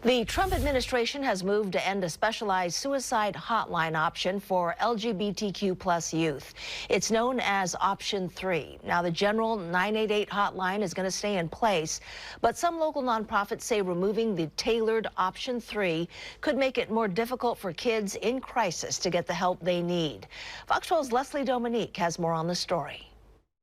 The Trump administration has moved to end a specialized suicide hotline option for LGBTQ plus youth. It's known as Option 3. Now, the general 988 hotline is going to stay in place, but some local nonprofits say removing the tailored Option 3 could make it more difficult for kids in crisis to get the help they need. Fox 12's Leslie Dominique has more on the story.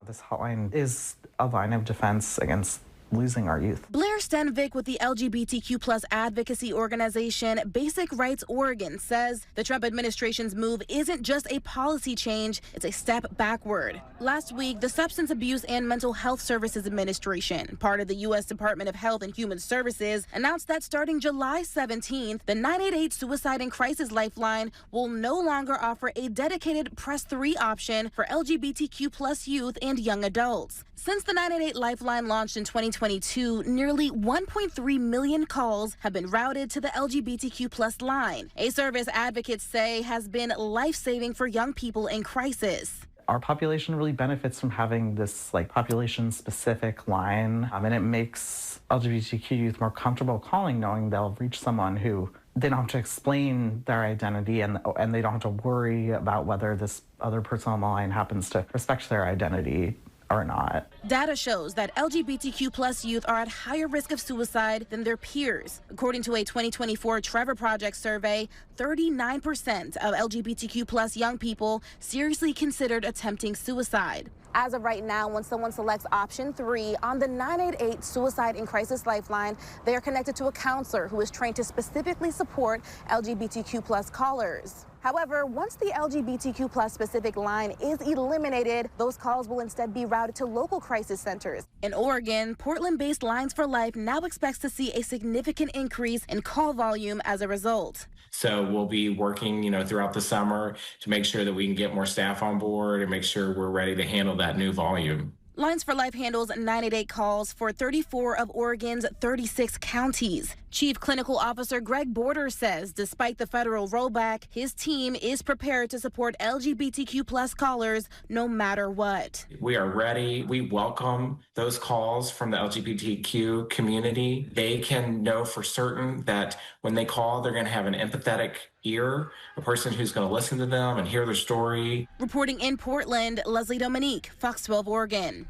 This hotline is a line of defense against losing our youth. Blair Stenvik with the LGBTQ plus advocacy organization Basic Rights Oregon says the Trump administration's move isn't just a policy change, it's a step backward. Last week, the Substance Abuse and Mental Health Services Administration, part of the U.S. Department of Health and Human Services, announced that starting July 17th, the 988 Suicide and Crisis Lifeline will no longer offer a dedicated Press 3 option for LGBTQ plus youth and young adults. Since the 988 Lifeline launched in 2022, nearly 1.3 million calls have been routed to the LGBTQ plus line, a service advocates say has been life-saving for young people in crisis. Our population really benefits from having this population-specific line, and it makes LGBTQ youth more comfortable calling, knowing they'll reach someone who they don't have to explain their identity and they don't have to worry about whether this other person on the line happens to respect their identity or not. Data shows that LGBTQ plus youth are at higher risk of suicide than their peers. According to a 2024 Trevor Project survey, 39% of LGBTQ plus young people seriously considered attempting suicide. As of right now, when someone selects Option 3 on the 988 Suicide and Crisis Lifeline, they are connected to a counselor who is trained to specifically support LGBTQ plus callers. However, once the LGBTQ plus specific line is eliminated, those calls will instead be routed to local crisis centers. In Oregon, Portland-based Lines for Life now expects to see a significant increase in call volume as a result. So we'll be working, throughout the summer to make sure that we can get more staff on board and make sure we're ready to handle that new volume. Lines for Life handles 988 calls for 34 of Oregon's 36 counties. Chief Clinical Officer Greg Border says despite the federal rollback, his team is prepared to support LGBTQ plus callers no matter what. We are ready. We welcome those calls from the LGBTQ community. They can know for certain that when they call, they're going to have an empathetic ear, a person who's going to listen to them and hear their story. Reporting in Portland, Leslie Dominique, Fox 12 Oregon.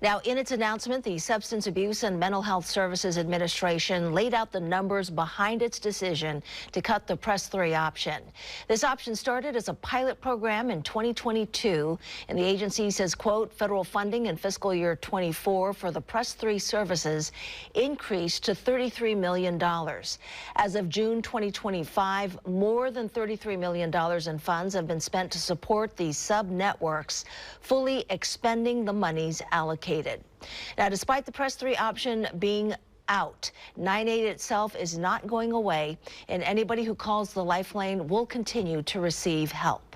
Now, in its announcement, the Substance Abuse and Mental Health Services Administration laid out the numbers behind its decision to cut the Press 3 option. This option started as a pilot program in 2022, and the agency says, quote, federal funding in fiscal year 24 for the Press 3 services increased to $33 million. As of June 2025, more than $33 million in funds have been spent to support these sub-networks, fully expending the monies allocated. Now, despite the Press 3 option being out, 988 itself is not going away, and anybody who calls the Lifeline will continue to receive help.